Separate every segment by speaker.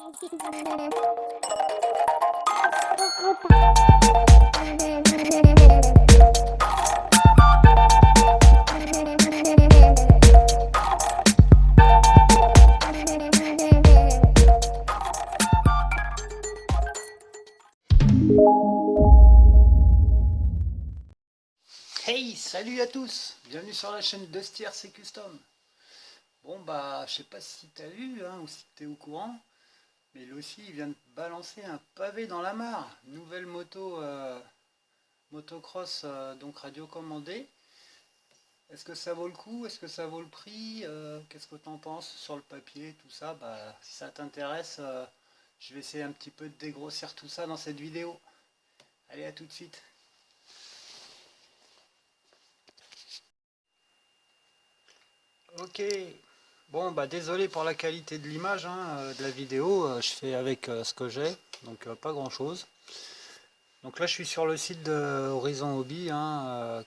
Speaker 1: Hey, salut à tous, bienvenue sur la chaîne de C'est Custom. Bon bah, je sais pas si t'as vu ou si t'es au courant, mais lui aussi il vient de balancer un pavé dans la mare. Nouvelle moto motocross donc radiocommandée. Est-ce que ça vaut le coup? Est-ce que ça vaut le prix? Qu'est-ce que t'en penses sur le papier, tout ça? Bah, si ça t'intéresse, je vais essayer un petit peu de dégrossir tout ça dans cette vidéo. Allez, à tout de suite. Ok, bon bah désolé pour la qualité de l'image, de la vidéo, je fais avec ce que j'ai, donc pas grand chose. Donc là je suis sur le site de Horizon Hobby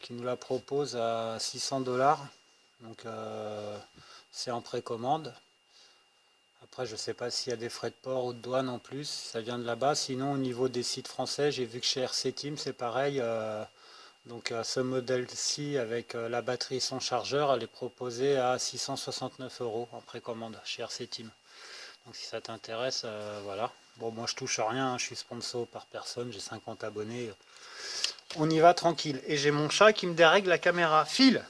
Speaker 1: qui nous la propose à 600 $, donc c'est en précommande. Après je sais pas s'il y a des frais de port ou de douane en plus, ça vient de là-bas. Sinon au niveau des sites français, j'ai vu que chez RC Team c'est pareil. Donc ce modèle-ci avec la batterie et son chargeur, elle est proposée à 669 € en précommande chez RC Team. Donc si ça t'intéresse, voilà. Bon, moi je touche à rien, je suis sponsor par personne, j'ai 50 abonnés. On y va tranquille. Et j'ai mon chat qui me dérègle la caméra. File!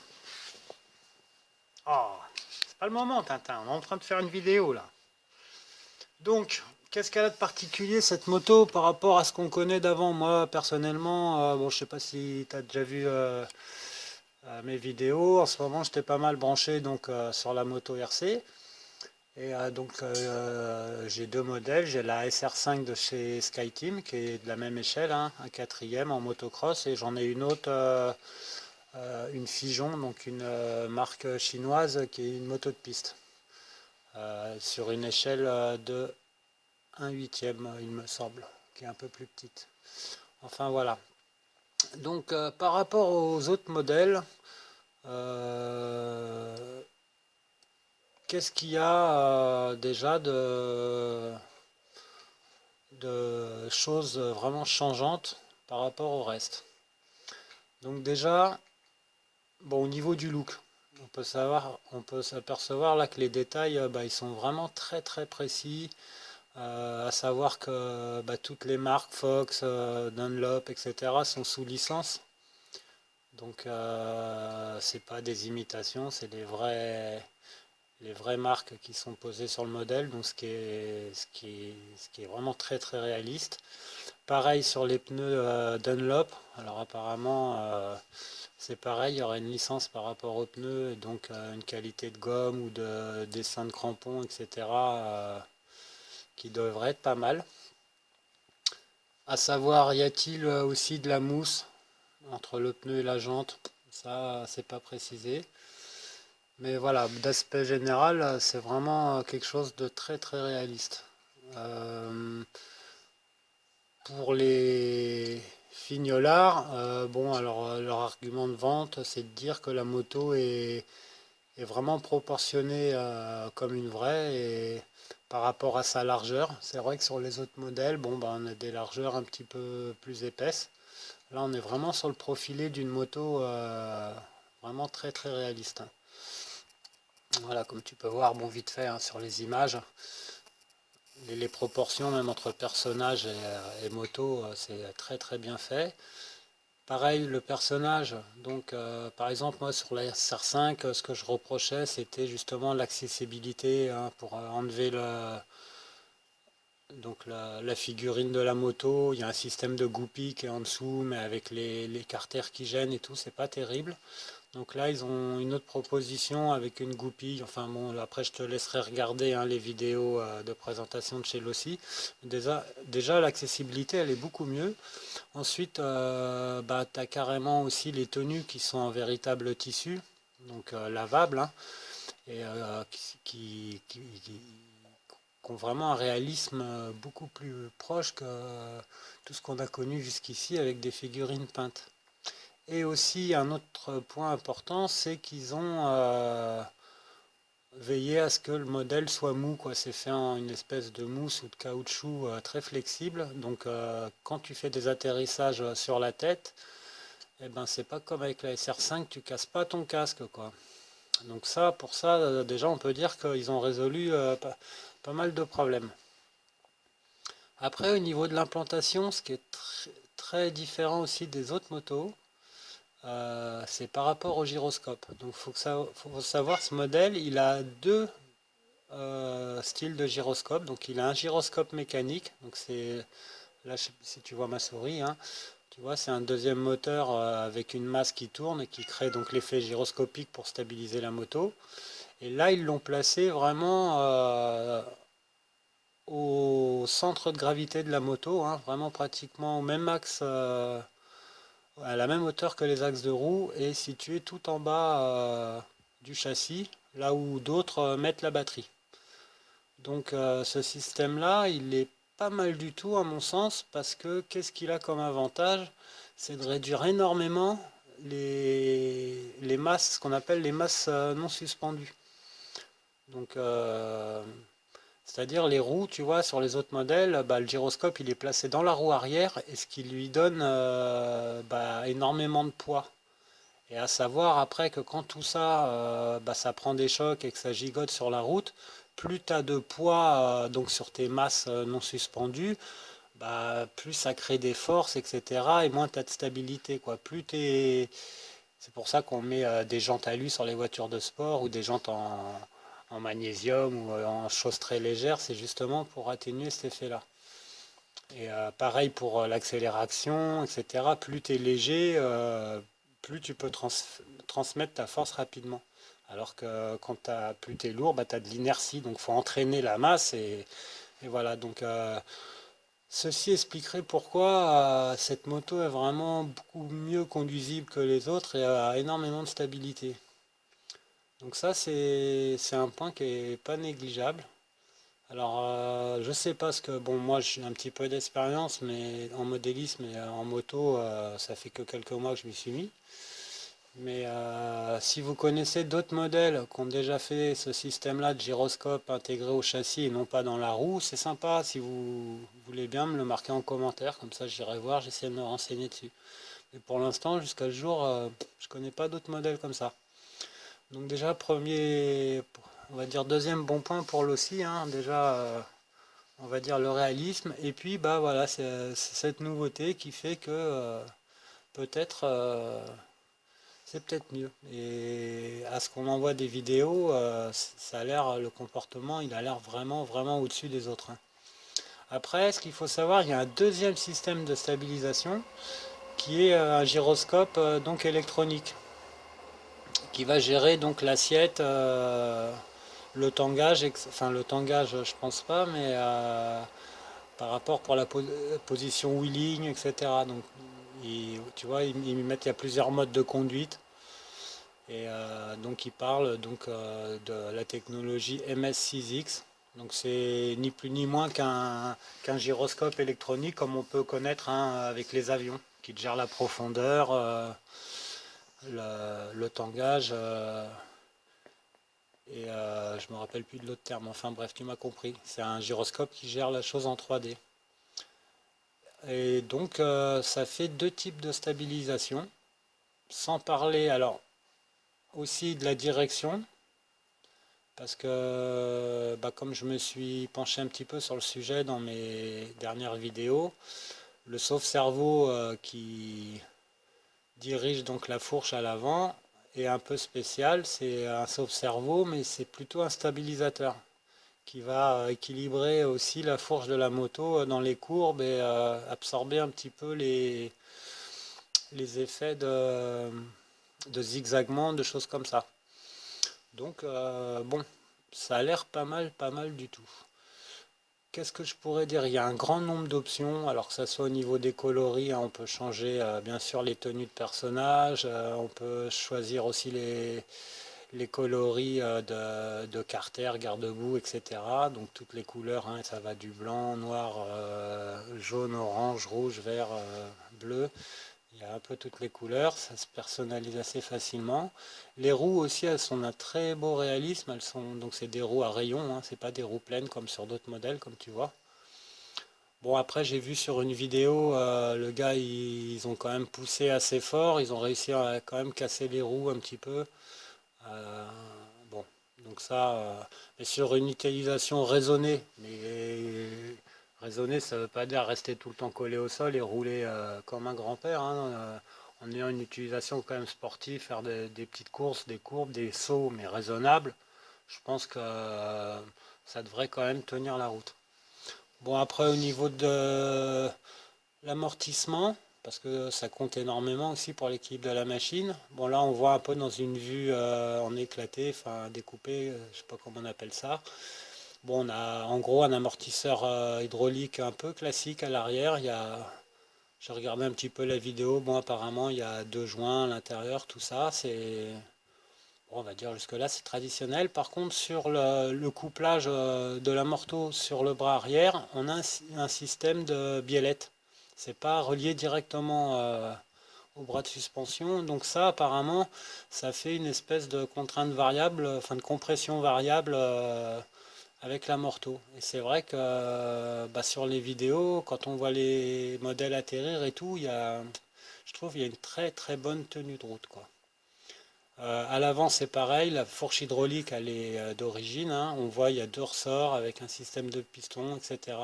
Speaker 1: Oh, c'est pas le moment Tintin, on est en train de faire une vidéo là. Donc, qu'est-ce qu'elle a de particulier cette moto par rapport à ce qu'on connaît d'avant? Moi personnellement, bon je sais pas si tu as déjà vu mes vidéos. En ce moment, j'étais pas mal branché donc sur la moto RC. Et j'ai deux modèles. J'ai la SR5 de chez SkyTeam qui est de la même échelle, un quatrième en motocross. Et j'en ai une autre, une Figeon, donc une marque chinoise qui est une moto de piste. Sur une échelle de 1/8, il me semble, qui est un peu plus petite. Enfin voilà. Donc par rapport aux autres modèles, Euh, qu'est-ce qu'il y a déjà de choses vraiment changeantes par rapport au reste? Donc déjà, bon, au niveau du look, on peut s'apercevoir là que les détails, bah, ils sont vraiment très très précis. À savoir que bah, toutes les marques Fox, Dunlop, etc. sont sous licence. Donc c'est pas des imitations, c'est les vraies marques qui sont posées sur le modèle, donc ce qui est vraiment très très réaliste. Pareil sur les pneus Dunlop, alors apparemment c'est pareil, il y aura une licence par rapport aux pneus, et donc une qualité de gomme ou de dessin de crampons, etc. Qui devrait être pas mal. À savoir, y a-t-il aussi de la mousse entre le pneu et la jante? Ça, c'est pas précisé. Mais voilà, d'aspect général, c'est vraiment quelque chose de très très réaliste. Euh, pour les fignolards, bon, alors leur argument de vente, c'est de dire que la moto est vraiment proportionnée comme une vraie et par rapport à sa largeur. C'est vrai que sur les autres modèles, bon, ben, on a des largeurs un petit peu plus épaisses. Là, on est vraiment sur le profilé d'une moto vraiment très très réaliste. Voilà, comme tu peux voir, bon, vite fait sur les images, les proportions même entre personnage et moto, c'est très très bien fait. Pareil, le personnage, donc par exemple, moi sur la SR5, ce que je reprochais, c'était justement l'accessibilité pour enlever la figurine de la moto. Il y a un système de goupille qui est en dessous, mais avec les carters qui gênent et tout, c'est pas terrible. Donc là, ils ont une autre proposition avec une goupille. Enfin bon, après, je te laisserai regarder les vidéos de présentation de chez Losi. Déjà l'accessibilité, elle est beaucoup mieux. Ensuite, bah, tu as carrément aussi les tenues qui sont en véritable tissu, donc lavables, et qui ont vraiment un réalisme beaucoup plus proche que tout ce qu'on a connu jusqu'ici avec des figurines peintes. Et aussi un autre point important, c'est qu'ils ont veiller à ce que le modèle soit mou, quoi. C'est fait en une espèce de mousse ou de caoutchouc très flexible. Donc quand tu fais des atterrissages sur la tête, eh ben c'est pas comme avec la SR5, tu casses pas ton casque, quoi. Donc ça, pour ça, déjà on peut dire qu'ils ont résolu pas mal de problèmes. Après, au niveau de l'implantation, ce qui est très différent aussi des autres motos, c'est par rapport au gyroscope. Donc faut savoir, ce modèle, il a deux styles de gyroscope. Donc il a un gyroscope mécanique. Donc c'est là, si tu vois ma souris, hein, tu vois, c'est un deuxième moteur avec une masse qui tourne et qui crée donc l'effet gyroscopique pour stabiliser la moto. Et là, ils l'ont placé vraiment au centre de gravité de la moto, hein, vraiment pratiquement au même axe, à la même hauteur que les axes de roue, et situé tout en bas du châssis, là où d'autres mettent la batterie. Donc ce système-là, il est pas mal du tout à mon sens, parce que qu'est-ce qu'il a comme avantage? C'est de réduire énormément les masses, ce qu'on appelle les masses non suspendues. Donc c'est-à-dire les roues, tu vois, sur les autres modèles, bah, le gyroscope il est placé dans la roue arrière et ce qui lui donne bah, énormément de poids. Et à savoir après que quand tout ça, bah, ça prend des chocs et que ça gigote sur la route, plus tu as de poids donc sur tes masses non suspendues, bah, plus ça crée des forces, etc. Et moins tu as de stabilité, quoi. C'est pour ça qu'on met des jantes alu sur les voitures de sport ou des jantes en magnésium ou en choses très légères, c'est justement pour atténuer cet effet-là. Et pareil pour l'accélération, etc. Plus tu es léger, plus tu peux transmettre ta force rapidement. Alors que quand plus tu es lourd, bah, tu as de l'inertie, donc il faut entraîner la masse. Et voilà, donc ceci expliquerait pourquoi cette moto est vraiment beaucoup mieux conduisible que les autres et a énormément de stabilité. Donc ça, c'est un point qui est pas négligeable. Alors, je sais pas ce que... Bon, moi, j'ai un petit peu d'expérience mais en modélisme et en moto, ça fait que quelques mois que je m'y suis mis. Mais si vous connaissez d'autres modèles qui ont déjà fait ce système-là de gyroscope intégré au châssis et non pas dans la roue, c'est sympa. Si vous voulez bien me le marquer en commentaire, comme ça j'irai voir, j'essaie de me renseigner dessus. Mais pour l'instant, jusqu'à ce jour, je connais pas d'autres modèles comme ça. Donc déjà, premier, on va dire deuxième bon point pour l'OSI, hein, déjà, on va dire le réalisme. Et puis, bah voilà, c'est cette nouveauté qui fait que peut-être c'est peut-être mieux. Et à ce qu'on envoie des vidéos, ça a l'air, le comportement, il a l'air vraiment, vraiment au-dessus des autres, hein. Après, ce qu'il faut savoir, il y a un deuxième système de stabilisation qui est un gyroscope donc électronique, qui va gérer donc l'assiette, le tangage, enfin le tangage je pense pas, mais par rapport pour la position wheeling, etc. Donc tu vois, ils mettent, il y a plusieurs modes de conduite. Et donc ils parlent donc de la technologie MS6X. Donc c'est ni plus ni moins qu'un gyroscope électronique comme on peut connaître, hein, avec les avions, qui te gère la profondeur, le tangage, et je me rappelle plus de l'autre terme. Enfin bref, tu m'as compris. C'est un gyroscope qui gère la chose en 3D. Et donc ça fait deux types de stabilisation. Sans parler alors aussi de la direction. Parce que bah, comme je me suis penché un petit peu sur le sujet dans mes dernières vidéos, le sauve-cerveau qui dirige donc la fourche à l'avant est un peu spécial. C'est un sauve-cerveau, mais c'est plutôt un stabilisateur qui va équilibrer aussi la fourche de la moto dans les courbes et absorber un petit peu les effets de zigzagement, de choses comme ça. Donc bon, ça a l'air pas mal du tout. Qu'est-ce que je pourrais dire? Il y a un grand nombre d'options, alors que ça soit au niveau des coloris, hein, on peut changer bien sûr les tenues de personnages, on peut choisir aussi les coloris de carter, garde-boue, etc. Donc toutes les couleurs, hein, ça va du blanc, noir, jaune, orange, rouge, vert, bleu. Il y a un peu toutes les couleurs, ça se personnalise assez facilement. Les roues aussi, elles sont d'un très beau réalisme. Elles sont donc c'est des roues à rayons, hein, c'est pas des roues pleines comme sur d'autres modèles, comme tu vois. Bon, après, j'ai vu sur une vidéo, le gars, ils ont quand même poussé assez fort. Ils ont réussi à quand même casser les roues un petit peu. Euh, bon, donc ça, mais sur une utilisation raisonnée. Mais raisonnée, ça veut pas dire rester tout le temps collé au sol et rouler comme un grand-père, hein, en ayant une utilisation quand même sportive, faire des petites courses, des courbes, des sauts, mais raisonnables. Je pense que ça devrait quand même tenir la route. Bon, après, au niveau de l'amortissement, parce que ça compte énormément aussi pour l'équilibre de la machine. Bon, là, on voit un peu dans une vue en éclaté, enfin découpé, je sais pas comment on appelle ça. Bon, on a en gros un amortisseur hydraulique un peu classique à l'arrière. J'ai regardé un petit peu la vidéo. Bon, apparemment, il y a deux joints à l'intérieur, tout ça. Bon, on va dire jusque-là, c'est traditionnel. Par contre, sur le couplage de l'amorto sur le bras arrière, on a un système de biellette. C'est pas relié directement au bras de suspension. Donc ça, apparemment, ça fait une espèce de contrainte variable, enfin de compression variable avec l'amorto. Et c'est vrai que bah, sur les vidéos, quand on voit les modèles atterrir et tout, je trouve qu'il y a une très très bonne tenue de route, quoi. À l'avant, c'est pareil, la fourche hydraulique, elle est d'origine, hein. On voit, il y a deux ressorts avec un système de piston, etc.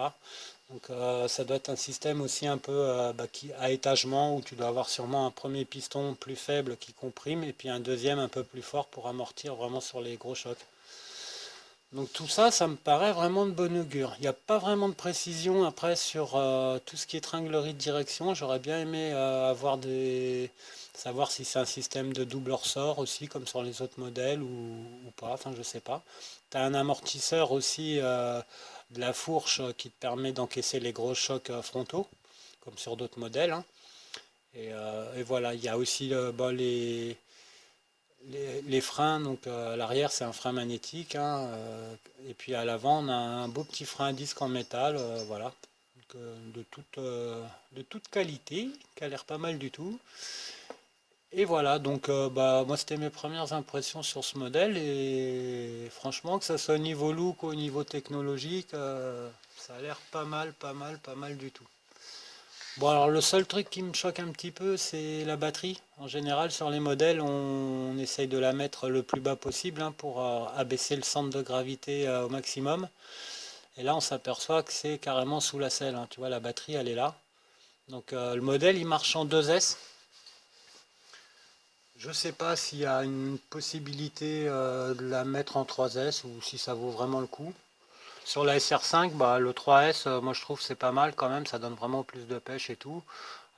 Speaker 1: Donc, ça doit être un système aussi un peu bah, à étagement, où tu dois avoir sûrement un premier piston plus faible qui comprime, et puis un deuxième un peu plus fort pour amortir vraiment sur les gros chocs. Donc tout ça, ça me paraît vraiment de bon augure. Il n'y a pas vraiment de précision après sur tout ce qui est tringlerie de direction. J'aurais bien aimé savoir si c'est un système de double ressort aussi, comme sur les autres modèles ou pas. Enfin, je sais pas. Tu as un amortisseur aussi de la fourche qui te permet d'encaisser les gros chocs frontaux, comme sur d'autres modèles, hein. Et voilà, il y a aussi bon, les freins, donc à l'arrière c'est un frein magnétique, hein, et puis à l'avant on a un beau petit frein à disque en métal, voilà, donc, de toute qualité, qui a l'air pas mal du tout. Et voilà, donc bah, moi c'était mes premières impressions sur ce modèle, et franchement que ça soit au niveau look ou au niveau technologique, ça a l'air pas mal, pas mal, pas mal du tout. Bon, alors le seul truc qui me choque un petit peu, c'est la batterie. En général, sur les modèles, on essaye de la mettre le plus bas possible, hein, pour abaisser le centre de gravité au maximum. Et là, on s'aperçoit que c'est carrément sous la selle, hein. Tu vois, la batterie, elle est là. Donc le modèle, il marche en 2S. Je ne sais pas s'il y a une possibilité de la mettre en 3S ou si ça vaut vraiment le coup. Sur la SR5, bah, le 3S, moi je trouve que c'est pas mal quand même, ça donne vraiment plus de pêche et tout.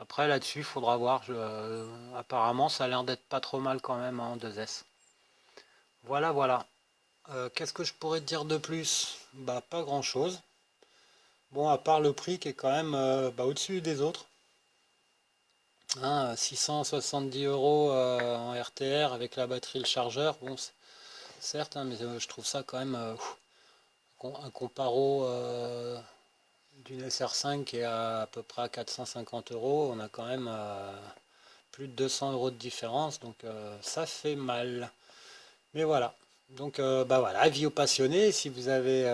Speaker 1: Après là-dessus, il faudra voir. Apparemment, ça a l'air d'être pas trop mal quand même, hein, en 2S. Voilà, voilà. Qu'est-ce que je pourrais te dire de plus? Bah, pas grand-chose. Bon, à part le prix qui est quand même bah, au-dessus des autres, hein, 670 € en RTR avec la batterie et le chargeur. Bon, certes, hein, mais je trouve ça quand même un comparo d'une SR5 qui est à peu près à 450 €. On a quand même plus de 200 € de différence, donc ça fait mal. Mais voilà. Donc bah voilà, avis aux passionnés, si vous avez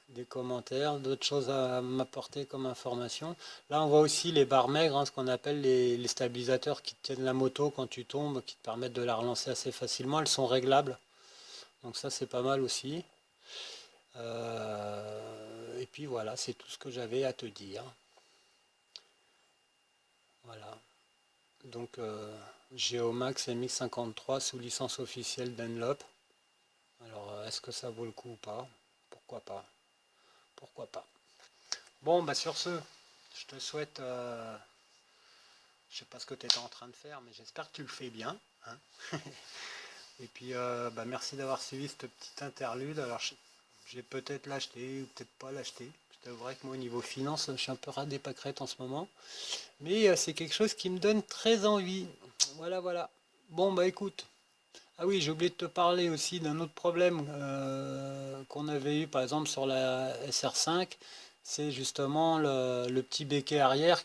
Speaker 1: des commentaires, d'autres choses à m'apporter comme information. Là on voit aussi les barres maigres, hein, ce qu'on appelle les stabilisateurs qui tiennent la moto quand tu tombes, qui te permettent de la relancer assez facilement. Elles sont réglables. Donc ça c'est pas mal aussi. Et puis voilà, c'est tout ce que j'avais à te dire. Voilà. Donc Geomax MX53 sous licence officielle Dunlop. Alors, est-ce que ça vaut le coup ou pas? Pourquoi pas? Pourquoi pas? Bon, bah sur ce, je te souhaite, je sais pas ce que tu étais en train de faire, mais j'espère que tu le fais bien, hein. Et puis, bah, merci d'avoir suivi cette petite interlude. Alors, j'ai peut-être l'acheter ou peut-être pas l'acheter. Je t'avouerai que moi, au niveau finance, je suis un peu ras des pâquerettes en ce moment. Mais c'est quelque chose qui me donne très envie. Voilà, voilà. Bon, bah écoute. Ah oui, j'ai oublié de te parler aussi d'un autre problème qu'on avait eu par exemple sur la SR5, c'est justement le petit béquet arrière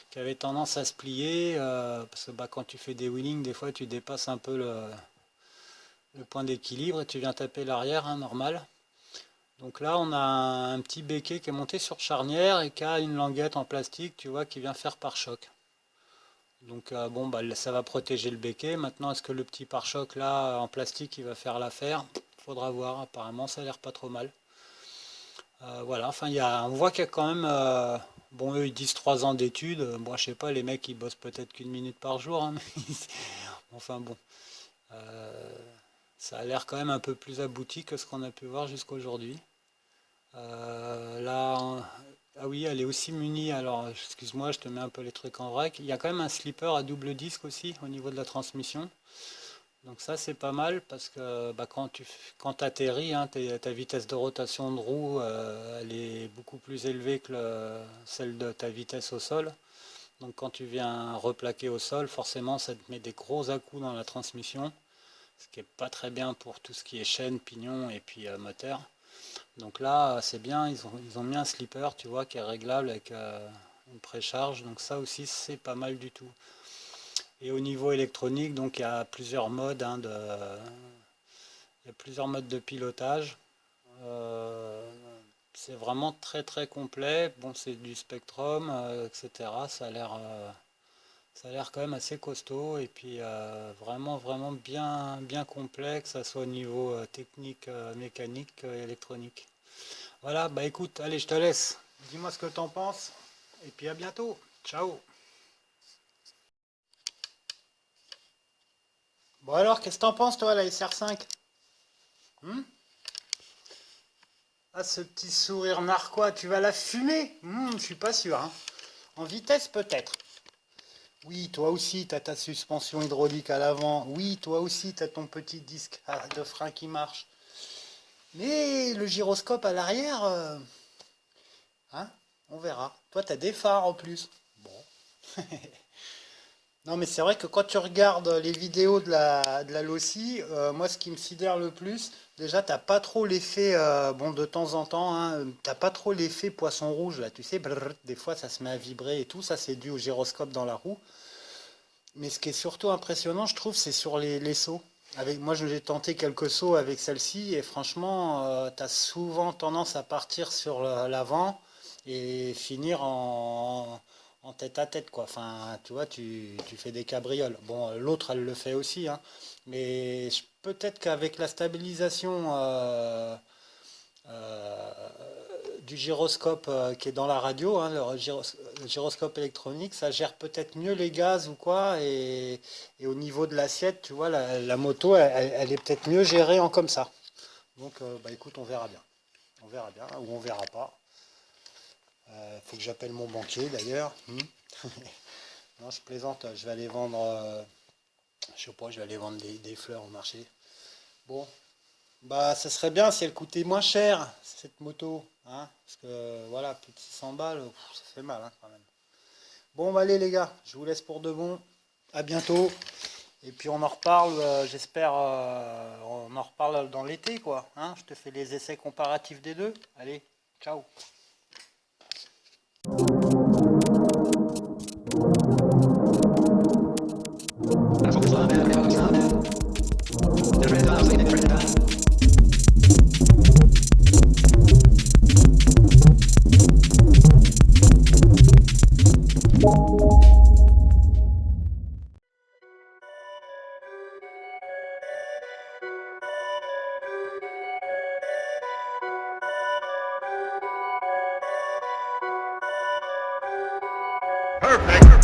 Speaker 1: qui avait tendance à se plier, parce que bah, quand tu fais des wheelings, des fois tu dépasses un peu le point d'équilibre et tu viens taper l'arrière, hein, normal. Donc là, on a un petit béquet qui est monté sur charnière et qui a une languette en plastique, tu vois, qui vient faire pare-choc. Donc bon, bah, ça va protéger le béquet. Maintenant, est-ce que le petit pare-choc là en plastique, il va faire l'affaire? Faudra voir. Apparemment, ça a l'air pas trop mal. Voilà, enfin, on voit qu'il y a quand même, bon, eux ils disent 3 ans d'études. Moi, je sais pas, les mecs ils bossent peut-être qu'une minute par jour, hein, enfin bon, euh, ça a l'air quand même un peu plus abouti que ce qu'on a pu voir jusqu'aujourd'hui. Là, ah oui, elle est aussi munie. Alors, excuse-moi, je te mets un peu les trucs en vrac. Il y a quand même un slipper à double disque aussi au niveau de la transmission. Donc ça c'est pas mal parce que bah, quand tu atterris, hein, ta vitesse de rotation de roue elle est beaucoup plus élevée que celle de ta vitesse au sol. Donc quand tu viens replaquer au sol, forcément ça te met des gros à-coups dans la transmission, ce qui est pas très bien pour tout ce qui est chaîne, pignon et puis moteur. Donc là c'est bien, ils ont mis un slipper, tu vois, qui est réglable avec une précharge. Donc ça aussi c'est pas mal du tout. Et au niveau électronique, donc il y a plusieurs modes, hein, il y a plusieurs modes de pilotage. Euh, c'est vraiment très très complet. Bon, c'est du Spectrum, etc. Ça a l'air quand même assez costaud et puis vraiment vraiment bien complet, que ça soit au niveau technique, mécanique, électronique. Voilà, bah écoute, allez, je te laisse. Dis-moi ce que t'en penses et puis à bientôt. Ciao. Bon alors, qu'est-ce que t'en penses toi, la SR5? Ah, ce petit sourire narquois, tu vas la fumer? Je suis pas sûr, hein. En vitesse, peut-être. Oui, toi aussi, tu as ta suspension hydraulique à l'avant. Oui, toi aussi, tu as ton petit disque de frein qui marche. Mais le gyroscope à l'arrière, hein, on verra. Toi, tu as des phares en plus. Bon. Non, mais c'est vrai que quand tu regardes les vidéos de la Losi, moi, ce qui me sidère le plus, déjà, t'as pas trop l'effet, bon, de temps en temps, hein, t'as pas trop l'effet poisson rouge, là, tu sais, brrr, des fois, ça se met à vibrer et tout, ça, c'est dû au gyroscope dans la roue. Mais ce qui est surtout impressionnant, je trouve, c'est sur les sauts. Moi, j'ai tenté quelques sauts avec celle-ci, et franchement, t'as souvent tendance à partir sur l'avant et finir en tête à tête, quoi. Enfin, tu vois, tu fais des cabrioles. Bon, l'autre, elle le fait aussi, hein. Mais peut-être qu'avec la stabilisation euh, du gyroscope qui est dans la radio, hein, le gyroscope électronique, ça gère peut-être mieux les gaz ou quoi. Et au niveau de l'assiette, tu vois, la moto, elle est peut-être mieux gérée en comme ça. Donc, bah écoute, on verra bien. On verra bien, ou on verra pas. Faut que j'appelle mon banquier d'ailleurs. Non, je plaisante, je vais aller vendre, je sais pas, je vais aller vendre des fleurs au marché. Bon, bah ça serait bien si elle coûtait moins cher, cette moto, hein, parce que voilà, plus de 600 balles, ça fait mal, hein, quand même. Bon, bah allez les gars, je vous laisse pour de bon. À bientôt. Et puis on en reparle, j'espère, on en reparle dans l'été, quoi, hein. Je te fais les essais comparatifs des deux. Allez, ciao.
Speaker 2: Perfect.